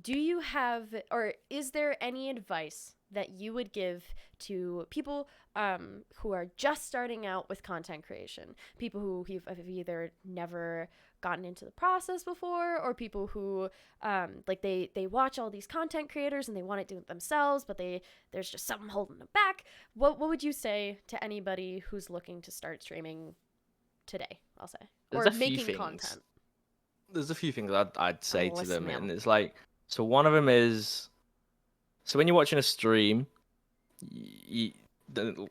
Do you have, or is there any advice that you would give to people who are just starting out with content creation? People who have either never gotten into the process before, or people who like they watch all these content creators and they want to do it themselves, but there's just something holding them back. What would you say to anybody who's looking to start streaming today, I'll say, or making content? There's a few things I'd say to them, and it's like, so one of them is, so when you're watching a stream,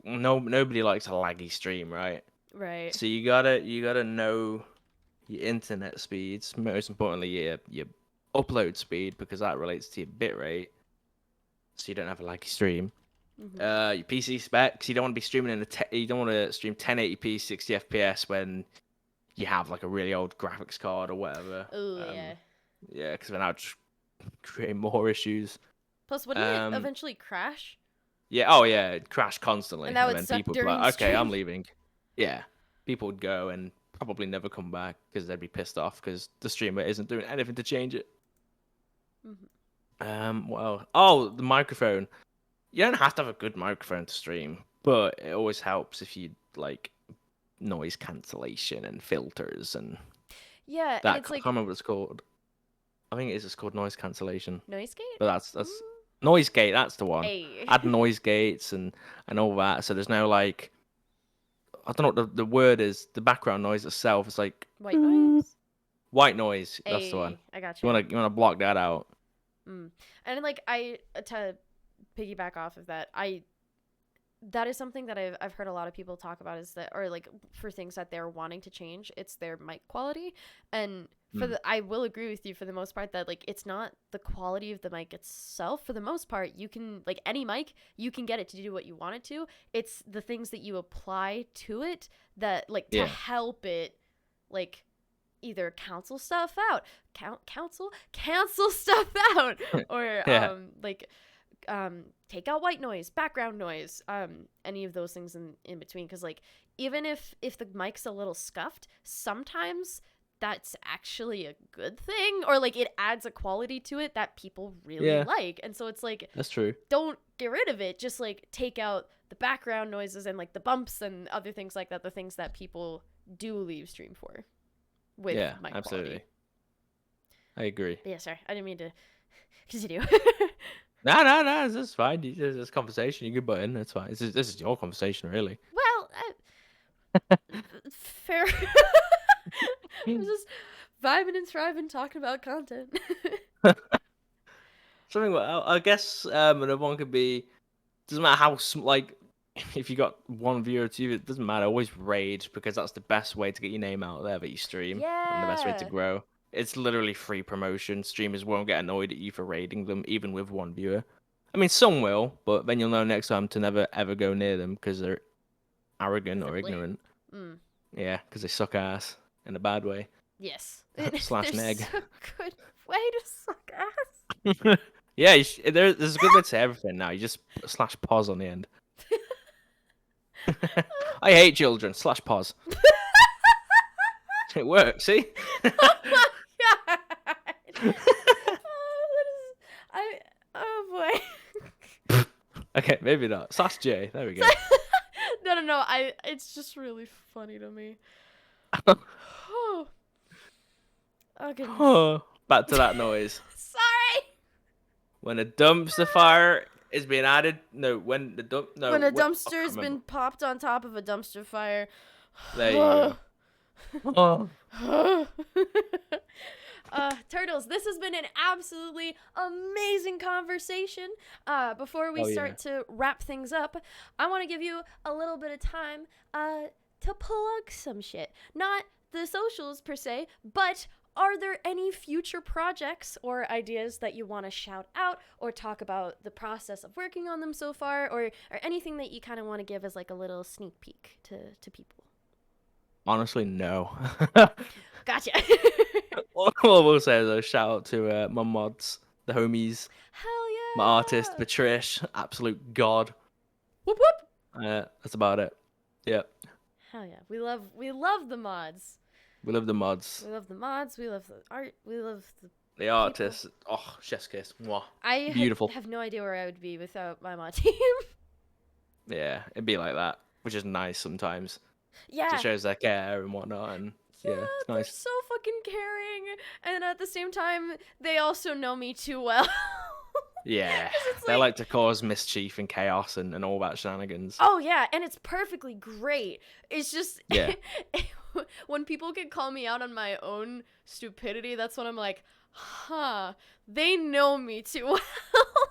nobody likes a laggy stream, right? Right. So you gotta know your internet speeds, most importantly your upload speed, because that relates to your bitrate, so you don't have a laggy stream. Mm-hmm. Your PC specs, you don't want to be streaming you don't want to stream 1080p 60 FPS when you have like a really old graphics card or whatever. Oh yeah, because then that would just create more issues. Plus, wouldn't it eventually crash? Yeah, it'd crash constantly, and that would then suck people would during be like, stream. okay, I'm leaving. Yeah, people would go and probably never come back because they'd be pissed off because the streamer isn't doing anything to change it. Mm-hmm. Well, oh, the microphone. You don't have to have a good microphone to stream, but it always helps if you like noise cancellation and filters and yeah, that. and it's I can't remember what it's called. I think it's called noise cancellation. Noise gate? But that's noise gate. That's the one. Hey. Add noise gates and all that. So there's no like, I don't know what the word is. The background noise itself is like white noise. White noise. Hey, that's the one. I got you. You wanna block that out. And like to piggyback off of that, that is something that I've heard a lot of people talk about, is that, or like for things that they're wanting to change, it's their mic quality. And I will agree with you for the most part that like it's not the quality of the mic itself. For the most part, you can, like any mic, you can get it to do what you want it to. It's the things that you apply to it that like to help it like either cancel stuff out, cancel stuff out, or take out white noise, background noise, any of those things in between. Because like even if the mic's a little scuffed, sometimes that's actually a good thing, or like it adds a quality to it that people really like. And so it's like, that's true, don't get rid of it, just like take out the background noises and like the bumps and other things like that, the things that people do leave stream for with mic absolutely quality. I agree. But yeah, sorry, I didn't mean to continue. No, it's fine. This conversation, you can butt in. It's fine. This is your conversation, really. Well, fair. I'm just vibing and thriving, talking about content. Something. I guess another one could be. Doesn't matter how like if you got one viewer or two, it doesn't matter. Always raid because that's the best way to get your name out there that you stream and the best way to Yeah. grow. It's literally free promotion. Streamers won't get annoyed at you for raiding them, even with one viewer. I mean, some will, but then you'll know next time to never ever go near them because they're arrogant or ignorant. Yeah, because they suck ass in a bad way. Yes. Slash neg. There's a good way to suck ass. Yeah, there's a good way to say everything now. You just slash pause on the end. I hate children. Slash pause. It works, see? Oh my god. Oh boy. Okay, maybe not. Slash J. There we go. No. It's just really funny to me. Oh. Oh goodness. Back to that noise. Sorry. When a dumpster fire is being added. No, when the when a dumpster's been popped on top of a dumpster fire. There you go. Turtles, this has been an absolutely amazing conversation. Before we start to wrap things up, I want to give you a little bit of time to plug some shit. Not the socials per se, but are there any future projects or ideas that you want to shout out or talk about the process of working on them so far, or anything that you kind of want to give as like a little sneak peek to people? Honestly, no. Gotcha. All I will say is a shout out to my mods, the homies. Hell yeah. My artist, Patrish, absolute god. Whoop whoop. That's about it. Yep. Hell yeah. We love the mods. We love the mods. We love the mods. We love the art. We love the artists. Oh, chef's kiss. Mwah. I beautiful. have no idea where I would be without my mod team. Yeah, it'd be like that, which is nice sometimes. Yeah. It shows their care and whatnot, and yeah, it's nice. They're so fucking caring, and at the same time, they also know me too well. Yeah, they like to cause mischief and chaos and all that shenanigans. Oh yeah, and it's perfectly great. It's just when people can call me out on my own stupidity, that's when I'm like, huh, they know me too well.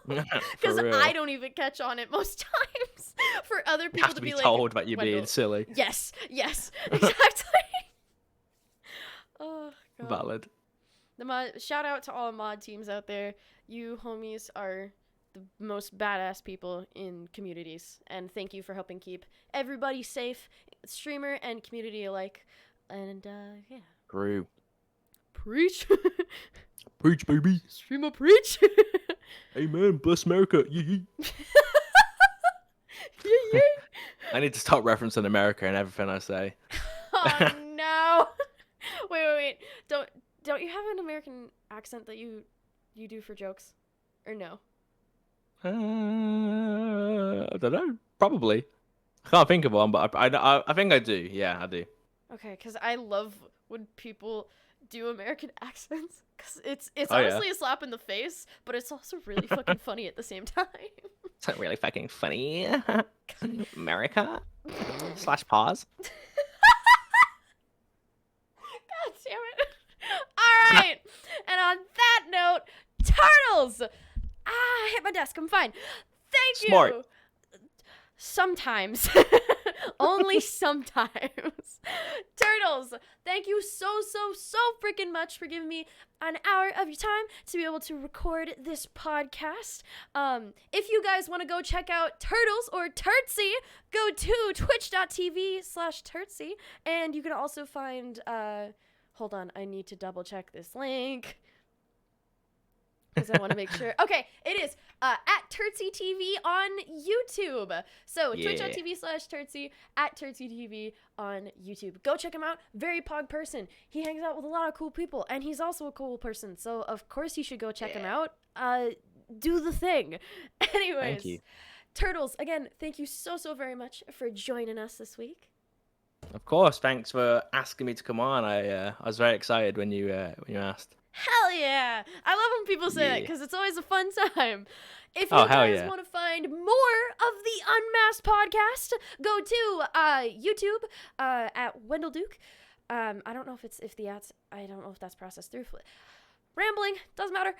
Because I don't even catch on it most times. For other people to be like, told that you're being silly. Yes, exactly. Oh, God. Valid. Shout out to all mod teams out there. You homies are the most badass people in communities, and thank you for helping keep everybody safe, streamer and community alike. And yeah. True. Preach. Preach, baby. Streamer preach. Amen. Bless America. Yee. Yee. I need to start referencing America in everything I say. Oh no. Wait. Don't you have an American accent that you do for jokes? Or no? I don't know. Probably. I can't think of one, but I think I do. Yeah, I do. Okay, because I love when people do American accents. Because it's honestly a slap in the face, but it's also really fucking funny at the same time. It's not really fucking funny. America? / pause. God damn it. All right. And on that note, Turtles! I hit my desk. I'm fine. Thank Smart. you. Sometimes. Only sometimes. Turtles, thank you so freaking much for giving me an hour of your time to be able to record this podcast. If you guys want to go check out Turtles or Turtsie, go to twitch.tv/Turtsie. And you can also find, hold on, I need to double check this link. Because I want to make sure. Okay, it is at Turtsie TV on YouTube. So twitch.tv/Turtsie, at Turtsie TV on YouTube. Go check him out. Very pog person. He hangs out with a lot of cool people, and he's also a cool person. So of course you should go check him out. Do the thing. Anyways, thank you. Turtles, again, thank you so very much for joining us this week. Of course, thanks for asking me to come on. I was very excited when you asked. Hell yeah! I love when people say that because it's always a fun time. If you guys want to find more of the Unmasked Podcast, go to YouTube at Wendell Duke. I don't know if that's processed through. Rambling, doesn't matter.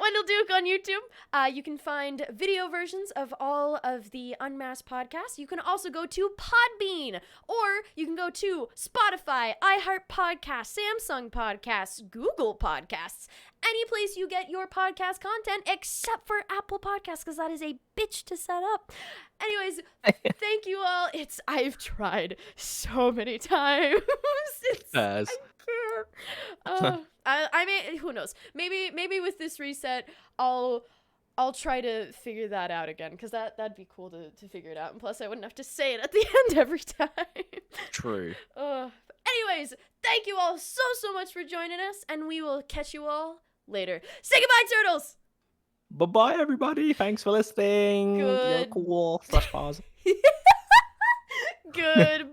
Wendell Duke on YouTube. You can find video versions of all of the Unmasked podcasts. You can also go to Podbean, or you can go to Spotify, iHeart Podcasts, Samsung Podcasts, Google Podcasts, any place you get your podcast content except for Apple Podcasts, because that is a bitch to set up. Anyways, thank you all. I've tried so many times. I can't. I may, who knows? Maybe with this reset, I'll try to figure that out again, because that'd be cool to figure it out. And plus, I wouldn't have to say it at the end every time. True. Anyways, thank you all so much for joining us, and we will catch you all later. Say goodbye, turtles. Bye-bye, everybody. Thanks for listening. Good. You're cool. /pause. Goodbye.